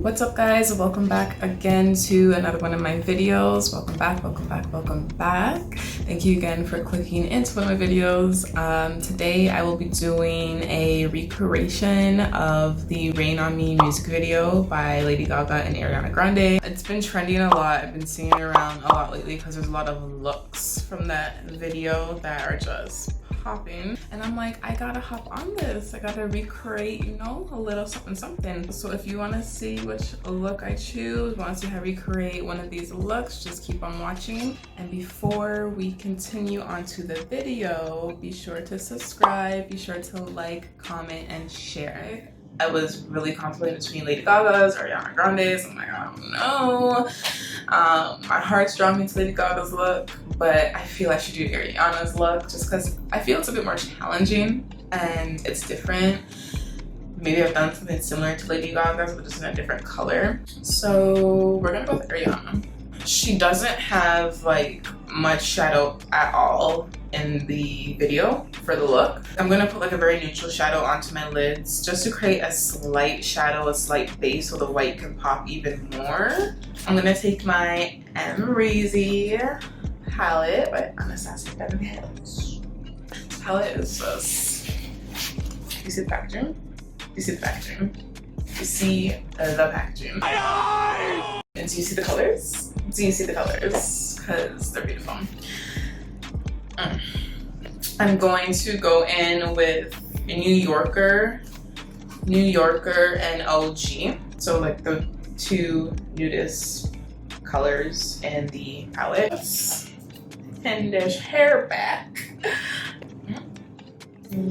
What's up guys, welcome back again to another one of my videos. Welcome back. Thank you again for clicking into one of my videos. Today I will be doing a recreation of the Rain on Me music video by Lady Gaga and Ariana Grande. It's been trending a lot. I've been seeing it around a lot lately because there's a lot of looks from that video that are just popping, and I'm like, I gotta hop on this. I gotta recreate, you know, a little something. So if you want to see which look I choose, want to see how I recreate one of these looks, just keep on watching. And before we continue on to the video, be sure to subscribe, be sure to like, comment, and share. I was really contemplating between Lady Gaga's or Ariana Grande's. I'm like, I don't know. My heart's drawn me to Lady Gaga's look, but I feel I should do Ariana's look just because I feel it's a bit more challenging and it's different. Maybe I've done something similar to Lady Gaga's, but just in a different color. So we're gonna go with Ariana. She doesn't have like much shadow at all in the video for the look. I'm gonna put like a very neutral shadow onto my lids just to create a slight shadow, a slight base so the white can pop even more. I'm gonna take my Amrezy palette by Anastasia. This palette is just, you see the packaging? You see the packaging? You see the packaging? And do you see the colors? Do you see the colors? Because they're beautiful. I'm going to go in with a New Yorker and OG. So like the two nudist colors in the palette. And there's hair back. Let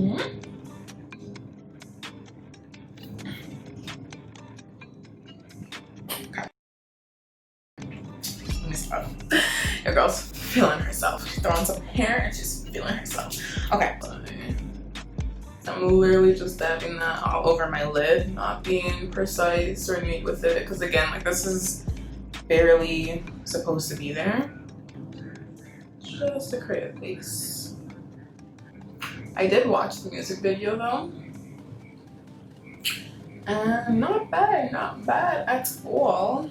me stop. Your girl's feeling herself. She's throwing some hair and she's feeling herself. Okay. I'm literally just dabbing that all over my lid, not being precise or neat with it, because again, like this is barely supposed to be there. Just to create a base. I did watch the music video though. And not bad at all.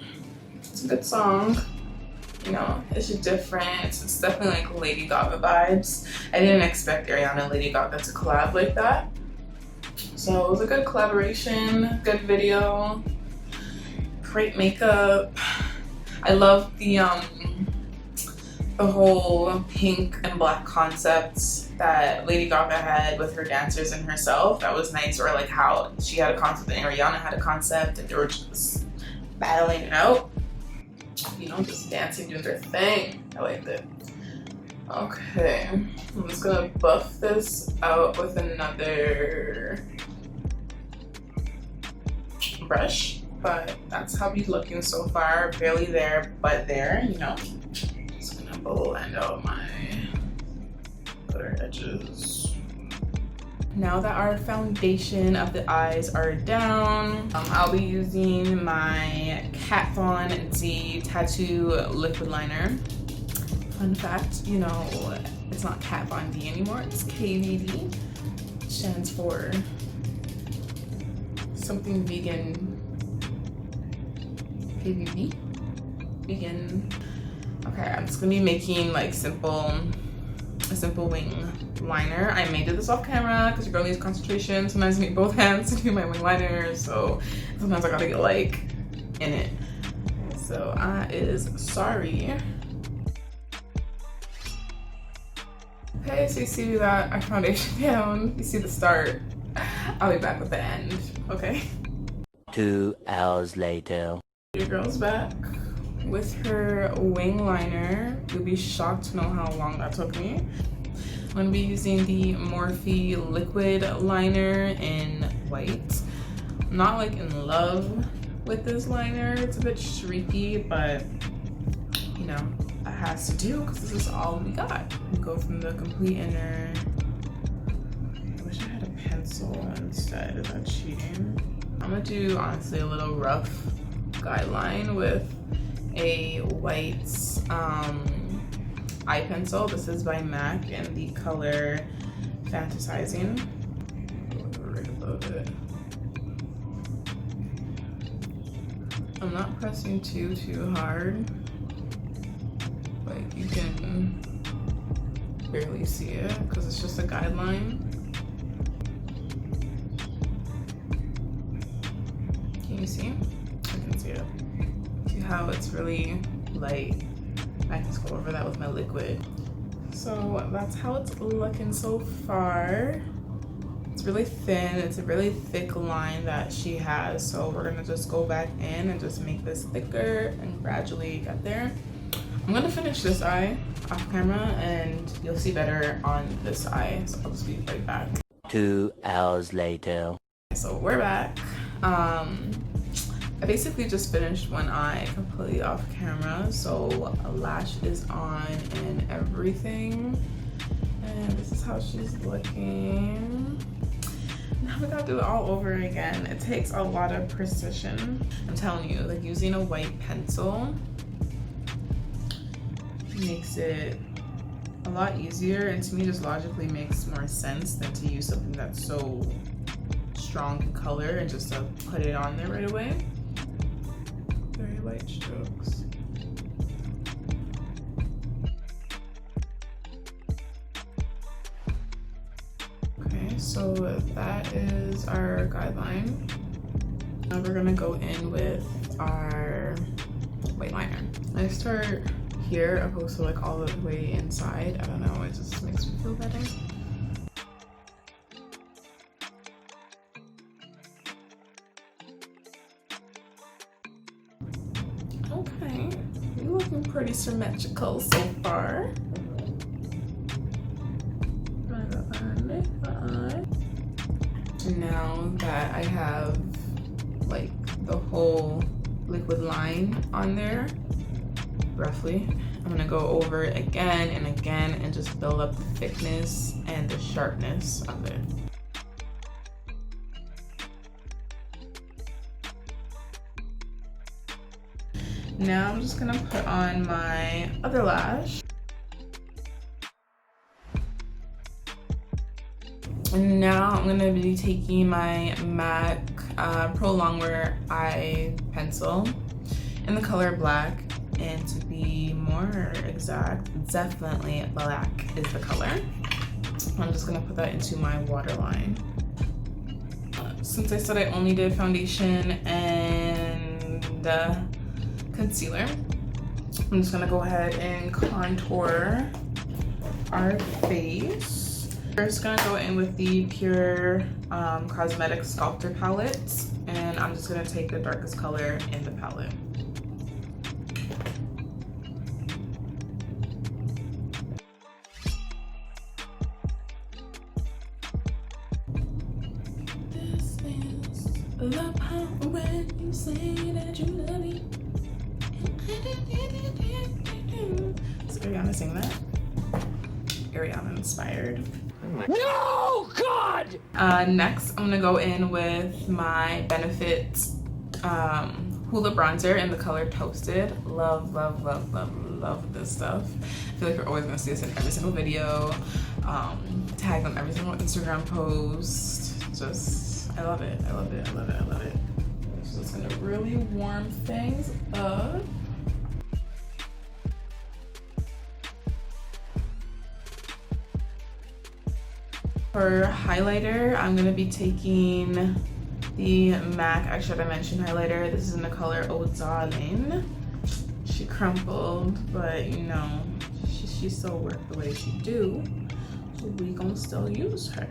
It's a good song. You know, it's just different. It's definitely like Lady Gaga vibes. I didn't expect Ariana and Lady Gaga to collab like that. So it was a good collaboration, good video, great makeup. I love the whole pink and black concepts that Lady Gaga had with her dancers and herself. That was nice. Or like how she had a concept and Ariana had a concept and they were just battling it out. You know, just dancing, doing their thing. I liked it. Okay, I'm just gonna buff this out with another brush, but that's how we're looking so far. Barely there, but there, you know. Just gonna blend out my outer edges. Now that our foundation of the eyes are down, I'll be using my Kat Von D Tattoo Liquid Liner. Fun fact, you know, it's not Kat Von D anymore, it's KVD. Stands for something vegan. KVD? Vegan. Okay, I'm just gonna be making like a simple wing liner. I may do this off camera because your girl needs concentration. Sometimes I need both hands to do my wing liner, so sometimes I gotta get like in it. So I is sorry. Okay, so you see we got our foundation down. You see the start. I'll be back with the end, okay? 2 hours later. Your girl's back with her wing liner. You'll be shocked to know how long that took me. I'm gonna be using the Morphe liquid liner in white. I'm not like in love with this liner. It's a bit streaky, but you know, that has to do because this is all we got. We go from the complete inner. I wish I had a pencil instead. Is that cheating? I'm gonna do honestly a little rough guideline with a white eye pencil. This is by MAC in the color Fantasizing. Right above it. I'm not pressing too hard. Like, you can barely see it because it's just a guideline. Can you see? I can see it. See how it's really light? I can just go over that with my liquid. So that's how it's looking so far. It's really thin. It's a really thick line that she has. So we're gonna just go back in and just make this thicker and gradually get there. I'm gonna finish this eye off camera and you'll see better on this eye. So I'll just be right back. 2 hours later. So we're back. I basically just finished one eye completely off camera. So a lash is on and everything. And this is how she's looking. Now we gotta do it all over again. It takes a lot of precision. I'm telling you, like using a white pencil makes it a lot easier, and to me just logically makes more sense than to use something that's so strong in color and just to put it on there right away. Very light strokes. Okay, so that is our guideline. Now we're gonna go in with our white liner. I start here opposed to like all the way inside. I don't know, it just makes me feel better. Okay, you're looking pretty symmetrical so far. Now that I have like the whole liquid line on there, roughly, I'm gonna go over it again and again and just build up the thickness and the sharpness of it. Now I'm just gonna put on my other lash. And now I'm gonna be taking my MAC Pro Longwear Eye Pencil in the color black. And to be more exact, definitely black is the color. I'm just gonna put that into my waterline. Since I said I only did foundation and concealer, I'm just gonna go ahead and contour our face. First, gonna go in with the PUR Cosmetic Sculptor Palette, and I'm just gonna take the darkest color in the palette. This is the part when you say that you love me. Is Ariana sing that? Ariana inspired. No, God! Next, I'm gonna go in with my Benefit Hoola bronzer in the color Toasted. Love, love, love, love, love this stuff. I feel like you're always gonna see this in every single video. Tagged on every single Instagram post. Just, I love it, I love it, I love it, I love it. So it's gonna really warm things up. For highlighter, I'm gonna be taking the MAC Eyeshadow Dimension highlighter. This is in the color Eau Darling. She crumpled, but you know, she still worked the way she do, so we gonna still use her.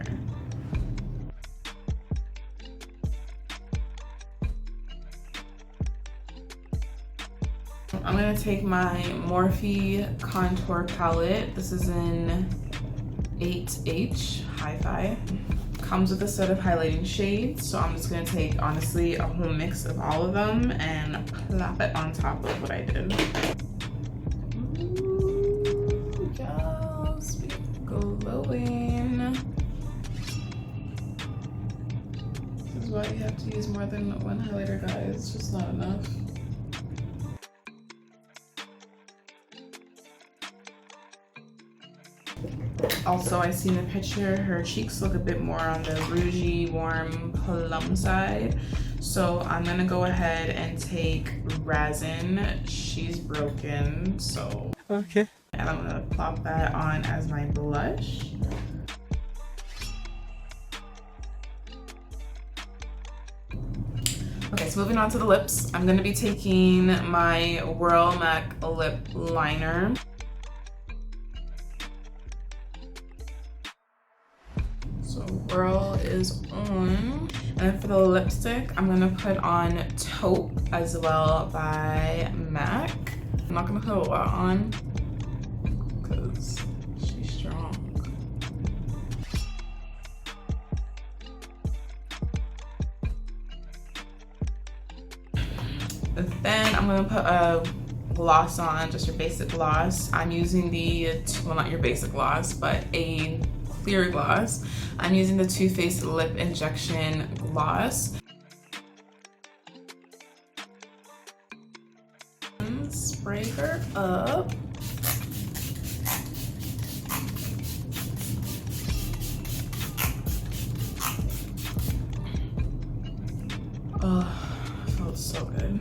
I'm gonna take my Morphe contour palette. This is in 8H Hi-Fi. Comes with a set of highlighting shades, so I'm just gonna take honestly a whole mix of all of them and plop it on top of what I did. Ooh, yes, glowing. This is why you have to use more than one highlighter, guys. It's just not enough. Also, I see in the picture her cheeks look a bit more on the rougey, warm, plum side. So I'm gonna go ahead and take Raizin. She's broken, so. Okay. And I'm gonna plop that on as my blush. Okay, so moving on to the lips. I'm gonna be taking my Whirl MAC lip liner. So Whirl is on. And then for the lipstick, I'm gonna put on Taupe as well by MAC. I'm not gonna put a lot on because she's strong. Then I'm gonna put a gloss on, just your basic gloss. I'm using the, well, not your basic gloss, but a clear gloss. I'm using the Too Faced Lip Injection Gloss. Spray her up. Oh, feels so good.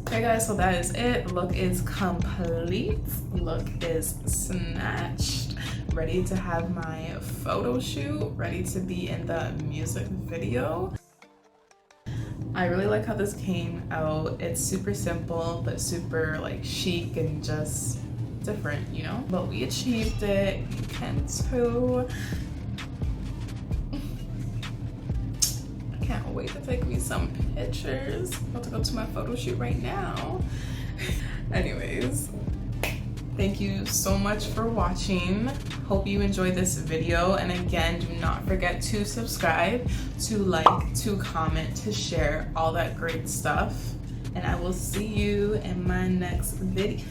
Okay guys, so that is it. Look is complete. Look is snatched. Ready to have my photo shoot. Ready to be in the music video. I really like how this came out. It's super simple, but super like chic and just different, you know? But we achieved it. You can too. Can't wait to take me some pictures. I'm about to go to my photo shoot right now. Anyways, thank you so much for watching. Hope you enjoyed this video. And again, do not forget to subscribe, to like, to comment, to share, all that great stuff. And I will see you in my next video.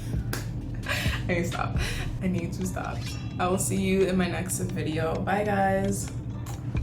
I need to stop. I will see you in my next video. Bye guys.